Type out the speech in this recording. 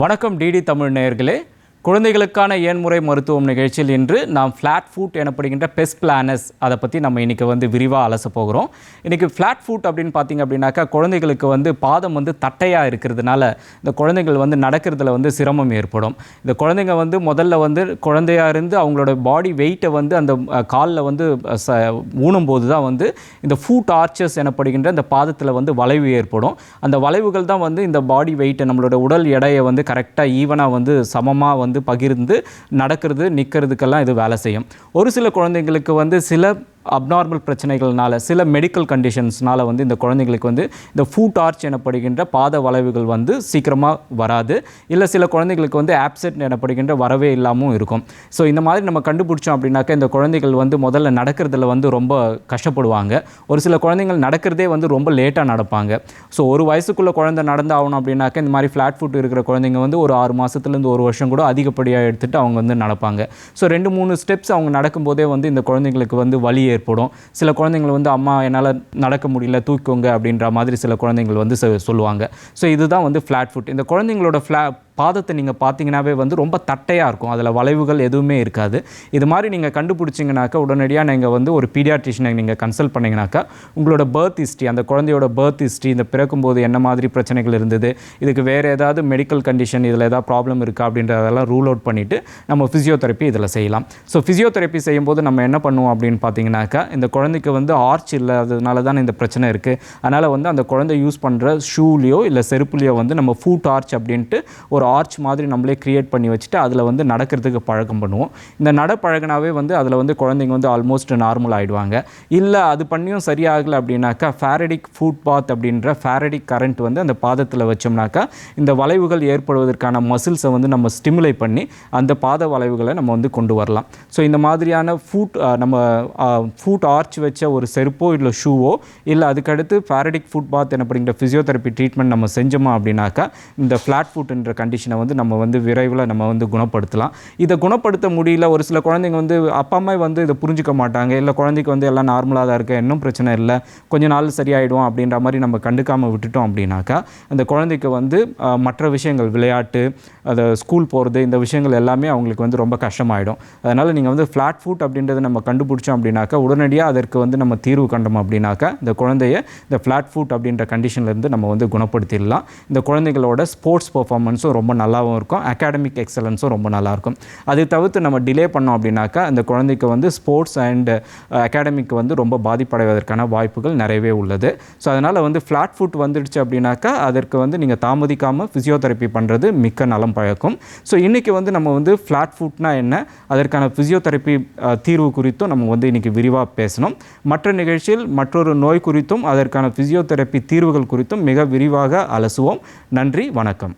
வணக்கம் டிடி தமிழ் நேயர்களே. குழந்தைகளுக்கான ஏன்முறை மருத்துவம் நிகழ்ச்சியில் இன்று நாம் ஃப்ளாட் ஃபுட் எனப்படுகின்ற பெஸ்ட் பிளானஸ் அதை பற்றி நம்ம இன்றைக்கி விரிவாக அலச போகிறோம். இன்றைக்கி ஃப்ளாட் ஃபுட் அப்படின்னு பார்த்திங்க அப்படின்னாக்கா குழந்தைகளுக்கு பாதம் தட்டையாக இருக்கிறதுனால இந்த குழந்தைகள் நடக்கிறதுல சிரமம் ஏற்படும். இந்த குழந்தைங்க முதல்ல குழந்தையாக இருந்து அவங்களோட பாடி வெயிட்டை அந்த காலில் ஊனும்போது தான் இந்த ஃபூட் ஆர்ச்சஸ் எனப்படுகின்ற இந்த பாதத்தில் வளைவு ஏற்படும். அந்த வளைவுகள் தான் இந்த பாடி வெயிட்டை நம்மளோட உடல் எடையை கரெக்டாக ஈவனாக சமமாக பகிர்ந்து நடக்கிறது நிற்கிறதுக்கெல்லாம் இது வேலை செய்யும். ஒரு சில குழந்தைங்களுக்கு சில அப்நார்மல் பிரச்சனைகள்னால சில மெடிக்கல் கண்டிஷன்ஸ்னால இந்த குழந்தைங்களுக்கு இந்த ஃபூட் ஆர்ச் எனப்படுகின்ற பாத வளைவுகள் சீக்கிரமாக வராது. இல்லை சில குழந்தைங்களுக்கு ஆப்செட் எனப்படுகின்ற வரவே இல்லாமல் இருக்கும். ஸோ இந்த மாதிரி நம்ம கண்டுபிடிச்சோம் அப்படின்னாக்கா இந்த குழந்தைகள் முதல்ல நடக்கிறதுல ரொம்ப கஷ்டப்படுவாங்க. ஒரு சில குழந்தைகள் நடக்கிறதே ரொம்ப லேட்டாக நடப்பாங்க. ஸோ ஒரு வயசுக்குள்ளே குழந்தை நடந்தாகணும் அப்படின்னாக்கா இந்த மாதிரி ஃப்ளாட் ஃபுட் இருக்கிற குழந்தைங்க ஒரு 6 மாதத்துலேருந்து 1 வருஷம் கூட அதிகப்படியாக எடுத்துகிட்டு அவங்க நடப்பாங்க. ஸோ 2-3 ஸ்டெப்ஸ் அவங்க நடக்கும்போதே இந்த குழந்தைங்களுக்கு வலி ஏற்படும். சில குழந்தைங்கள் அம்மா என்னால் நடக்க முடியல தூக்கோங்க அப்படின்ற மாதிரி சில குழந்தைங்கள் சொல்லுவாங்க. ஸோ இதுதான் ஃப்ளாட் ஃபுட். இந்த குழந்தைங்களோட பாதத்தை நீங்கள் பார்த்தீங்கன்னாவே ரொம்ப தட்டையாக இருக்கும். அதில் வளைவுகள் எதுவுமே இருக்காது. இது மாதிரி நீங்கள் கண்டுபிடிச்சிங்கனாக்கா உடனடியாக நீங்கள் ஒரு பீடியாட்ரிஷனை நீங்கள் கன்சல்ட் பண்ணிங்கனாக்கா உங்களோட பர்த் ஹிஸ்ட்ரி, அந்த குழந்தையோட பர்த் ஹிஸ்ட்ரி, இந்த பிறக்கும்போது என்ன மாதிரி பிரச்சனைகள் இருந்தது, இதுக்கு வேறு ஏதாவது மெடிக்கல் கண்டிஷன், இதில் ஏதாவது ப்ராப்ளம் இருக்கா அப்படின்றதெல்லாம் ரூல் அவுட் பண்ணிவிட்டு நம்ம ஃபிசியோதெரப்பி இதில் செய்யலாம். ஸோ ஃபிசியோதெரப்பி செய்யும்போது நம்ம என்ன பண்ணுவோம் அப்படின்னு பார்த்தீங்கன்னாக்கா இந்த குழந்தைக்கு ஆர்ச் இல்லாததுனால தான் இந்த பிரச்சனை இருக்குது. அதனால் அந்த குழந்தை யூஸ் பண்ணுற ஷூலேயோ இல்லை செருப்புலையோ நம்ம ஃபூட் ஆர்ச் அப்படின்ட்டு ஒரு ஆர்ச் மாதிரி நம்மளே கிரியேட் பண்ணி வச்சுட்டு அதில் நடக்கிறதுக்கு பழக்கம் பண்ணுவோம். இந்த நட பழகினாவே அதில் குழந்தைங்க ஆல்மோஸ்ட் நார்மல் ஆகிடுவாங்க. இல்லை அது பண்ணியும் சரியாகலை அப்படின்னாக்கா ஃபேரடிக் ஃபுட் பாத் அப்படின்ற ஃபேரடிக் கரண்ட் அந்த பாதத்தில் வச்சோம்னாக்கா இந்த வளைவுகள் ஏற்படுவதற்கான மசில்ஸை நம்ம ஸ்டிமுலேட் பண்ணி அந்த பாத வளைவுகளை நம்ம கொண்டு வரலாம். ஸோ இந்த மாதிரியான நம்ம ஃபுட் ஆர்ச் வச்ச ஒரு செருப்போ இல்லை ஷூவோ இல்லை அதுக்கடுத்து ஃபேரடிக் ஃபுட் பாத் எனப்படுகிற ஃபிசியோதெரப்பி ட்ரீட்மெண்ட் நம்ம செஞ்சோமா அப்படின்னாக்கா இந்த ஃப்ளாட் ஃபுட்ன்ற கண்டிஷனை நம்ம விரைவில் நம்ம குணப்படுத்தலாம். இதை குணப்படுத்த முடியல, ஒரு சில குழந்தைங்க அப்பா அம்மா இதை புரிஞ்சிக்க மாட்டாங்க. இல்லை குழந்தைக்கு எல்லாம் நார்மலாக தான் இருக்குது, இன்னும் பிரச்சனை இல்லை, கொஞ்ச நாள் சரியாயிடும் அப்படின்ற மாதிரி நம்ம கண்டுக்காமல் விட்டுட்டோம் அப்படின்னாக்கா அந்த குழந்தைக்கு மற்ற விஷயங்கள், விளையாட்டு, அதை ஸ்கூல் போகிறது, இந்த விஷயங்கள் எல்லாமே அவங்களுக்கு ரொம்ப கஷ்டமாயிடும். அதனால் நீங்கள் ஃப்ளாட் ஃபுட் அப்படின்றத நம்ம கண்டுபிடிச்சோம் அப்படின்னாக்கா உடனடியாக அதற்கு நம்ம தீர்வு கண்டோம் அப்படின்னாக்கா இந்த குழந்தைய இந்த ஃப்ளாட் ஃபுட் அப்படின்ற கண்டிஷன்லேருந்து நம்ம குணப்படுத்திடலாம். இந்த குழந்தைகளோட ஸ்போர்ட்ஸ் பர்ஃபார்மன்ஸும் ரொம்ப நல்லாவும் இருக்கும், அகாடமிக் எக்ஸலன்ஸும் ரொம்ப நல்லாயிருக்கும். அதை தவிர்த்து நம்ம டிலே பண்ணோம் அப்படின்னாக்கா அந்த குழந்தைக்கு ஸ்போர்ட்ஸ் அண்ட் அகாடமிக் ரொம்ப பாதிப்படைவதற்கான வாய்ப்புகள் நிறையவே உள்ளது. ஸோ அதனால் ஃப்ளாட் ஃபுட் வந்துடுச்சு அப்படின்னாக்கா அதற்கு நீங்கள் தாமதிக்காமல் ஃபிசியோதெரப்பி பண்ணுறது மிக்க நலம் பயக்கும். ஸோ இன்றைக்கி நம்ம ஃப்ளாட் ஃபுட்னா என்ன, அதற்கான ஃபிசியோதெரப்பி தீர்வு குறித்தும் நம்ம இன்றைக்கி விரிவாக பேசணும். மற்ற நிகழ்ச்சியில் மற்றொரு நோய் குறித்தும் அதற்கான ஃபிசியோதெரப்பி தீர்வுகள் குறித்தும் மிக விரிவாக அலசுவோம். நன்றி, வணக்கம்.